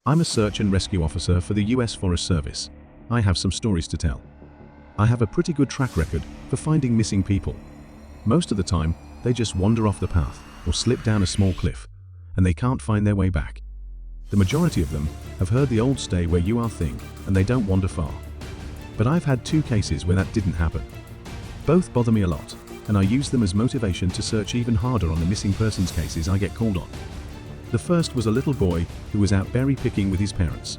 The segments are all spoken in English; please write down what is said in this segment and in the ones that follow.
I'm a search and rescue officer for the US Forest Service. I have some stories to tell. I have a pretty good track record for finding missing people. Most of the time, they just wander off the path or slip down a small cliff, and they can't find their way back. The majority of them have heard the old stay where you are thing, and they don't wander far. But I've had 2 cases where that didn't happen. Both bother me a lot, and I use them as motivation to search even harder on the missing persons cases I get called on. The first was a little boy who was out berry picking with his parents.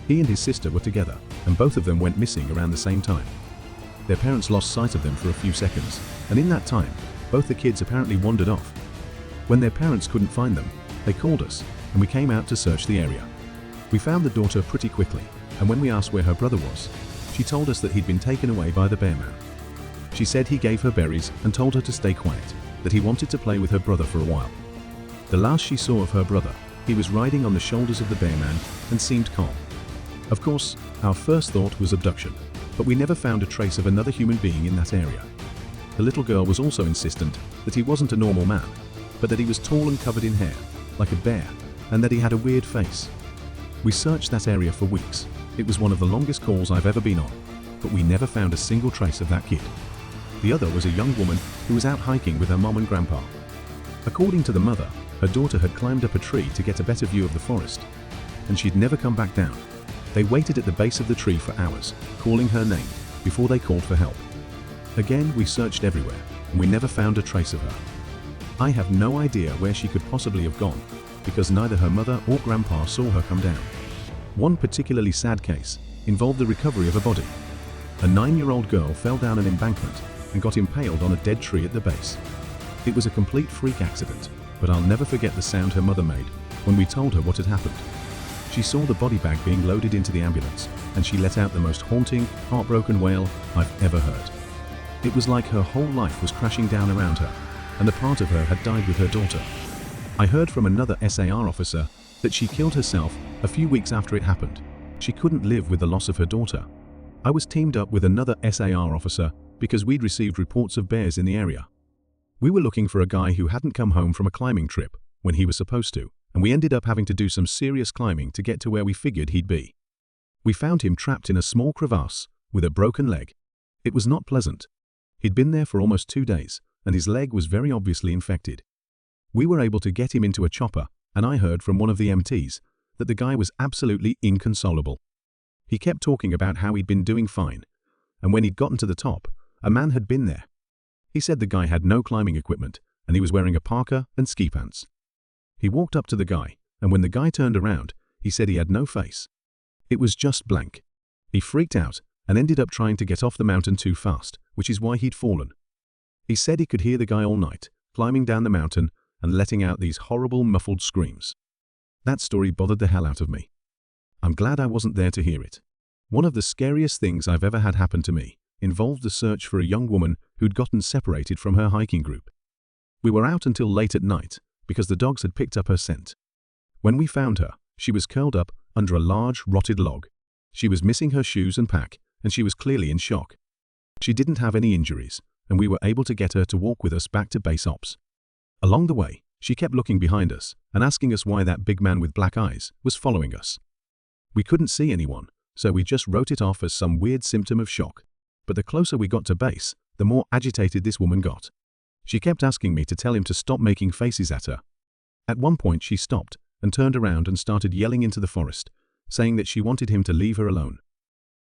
He and his sister were together, and both of them went missing around the same time. Their parents lost sight of them for a few seconds, and in that time, both the kids apparently wandered off. When their parents couldn't find them, they called us, and we came out to search the area. We found the daughter pretty quickly, and when we asked where her brother was, she told us that he'd been taken away by the bear man. She said he gave her berries and told her to stay quiet, that he wanted to play with her brother for a while. The last she saw of her brother, he was riding on the shoulders of the bear man and seemed calm. Of course, our first thought was abduction, but we never found a trace of another human being in that area. The little girl was also insistent that he wasn't a normal man, but that he was tall and covered in hair, like a bear, and that he had a weird face. We searched that area for weeks. It was one of the longest calls I've ever been on, but we never found a single trace of that kid. The other was a young woman who was out hiking with her mom and grandpa. According to the mother, her daughter had climbed up a tree to get a better view of the forest, and she'd never come back down. They waited at the base of the tree for hours, calling her name, before they called for help. Again, we searched everywhere, and we never found a trace of her. I have no idea where she could possibly have gone, because neither her mother or grandpa saw her come down. One particularly sad case involved the recovery of a body. A 9-year-old girl fell down an embankment and got impaled on a dead tree at the base. It was a complete freak accident, but I'll never forget the sound her mother made when we told her what had happened. She saw the body bag being loaded into the ambulance, and she let out the most haunting, heartbroken wail I've ever heard. It was like her whole life was crashing down around her, and a part of her had died with her daughter. I heard from another SAR officer that she killed herself a few weeks after it happened. She couldn't live with the loss of her daughter. I was teamed up with another SAR officer because we'd received reports of bears in the area. We were looking for a guy who hadn't come home from a climbing trip when he was supposed to, and we ended up having to do some serious climbing to get to where we figured he'd be. We found him trapped in a small crevasse with a broken leg. It was not pleasant. He'd been there for almost 2 days, and his leg was very obviously infected. We were able to get him into a chopper, and I heard from one of the MTs that the guy was absolutely inconsolable. He kept talking about how he'd been doing fine, and when he'd gotten to the top, a man had been there. He said the guy had no climbing equipment, and he was wearing a parka and ski pants. He walked up to the guy, and when the guy turned around, he said he had no face. It was just blank. He freaked out and ended up trying to get off the mountain too fast, which is why he'd fallen. He said he could hear the guy all night, climbing down the mountain and letting out these horrible muffled screams. That story bothered the hell out of me. I'm glad I wasn't there to hear it. One of the scariest things I've ever had happen to me involved the search for a young woman who'd gotten separated from her hiking group. We were out until late at night because the dogs had picked up her scent. When we found her, she was curled up under a large, rotted log. She was missing her shoes and pack, and she was clearly in shock. She didn't have any injuries, and we were able to get her to walk with us back to base ops. Along the way, she kept looking behind us and asking us why that big man with black eyes was following us. We couldn't see anyone, so we just wrote it off as some weird symptom of shock. But the closer we got to base, the more agitated this woman got. She kept asking me to tell him to stop making faces at her. At one point she stopped and turned around and started yelling into the forest, saying that she wanted him to leave her alone.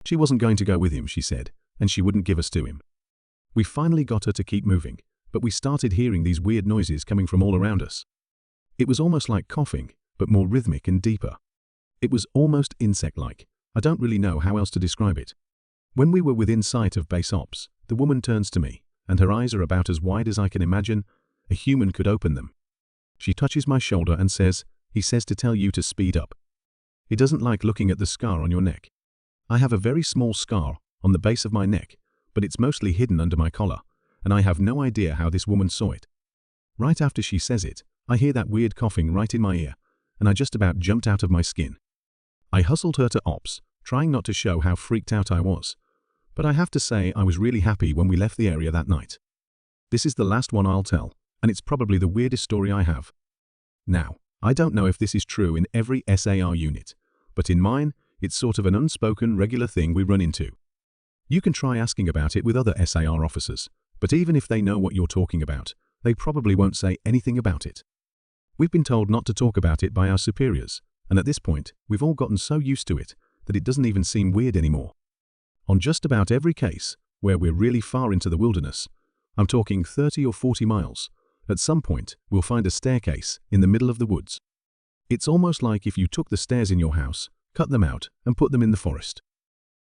She wasn't going to go with him, she said, and she wouldn't give us to him. We finally got her to keep moving, but we started hearing these weird noises coming from all around us. It was almost like coughing, but more rhythmic and deeper. It was almost insect-like. I don't really know how else to describe it. When we were within sight of base ops, the woman turns to me, and her eyes are about as wide as I can imagine a human could open them. She touches my shoulder and says, "He says to tell you to speed up. He doesn't like looking at the scar on your neck." I have a very small scar on the base of my neck, but it's mostly hidden under my collar, and I have no idea how this woman saw it. Right after she says it, I hear that weird coughing right in my ear, and I just about jumped out of my skin. I hustled her to ops, trying not to show how freaked out I was. But I have to say I was really happy when we left the area that night. This is the last one I'll tell, and it's probably the weirdest story I have. Now, I don't know if this is true in every SAR unit, but in mine, it's sort of an unspoken, regular thing we run into. You can try asking about it with other SAR officers, but even if they know what you're talking about, they probably won't say anything about it. We've been told not to talk about it by our superiors, and at this point, we've all gotten so used to it that it doesn't even seem weird anymore. On just about every case where we're really far into the wilderness, I'm talking 30 or 40 miles, at some point we'll find a staircase in the middle of the woods. It's almost like if you took the stairs in your house, cut them out, and put them in the forest.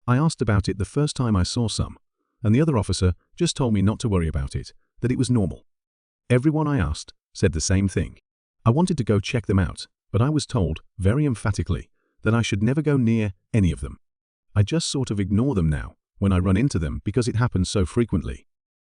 I asked about it the first time I saw some, and the other officer just told me not to worry about it, that it was normal. Everyone I asked said the same thing. I wanted to go check them out, but I was told, very emphatically, that I should never go near any of them. I just sort of ignore them now when I run into them because it happens so frequently.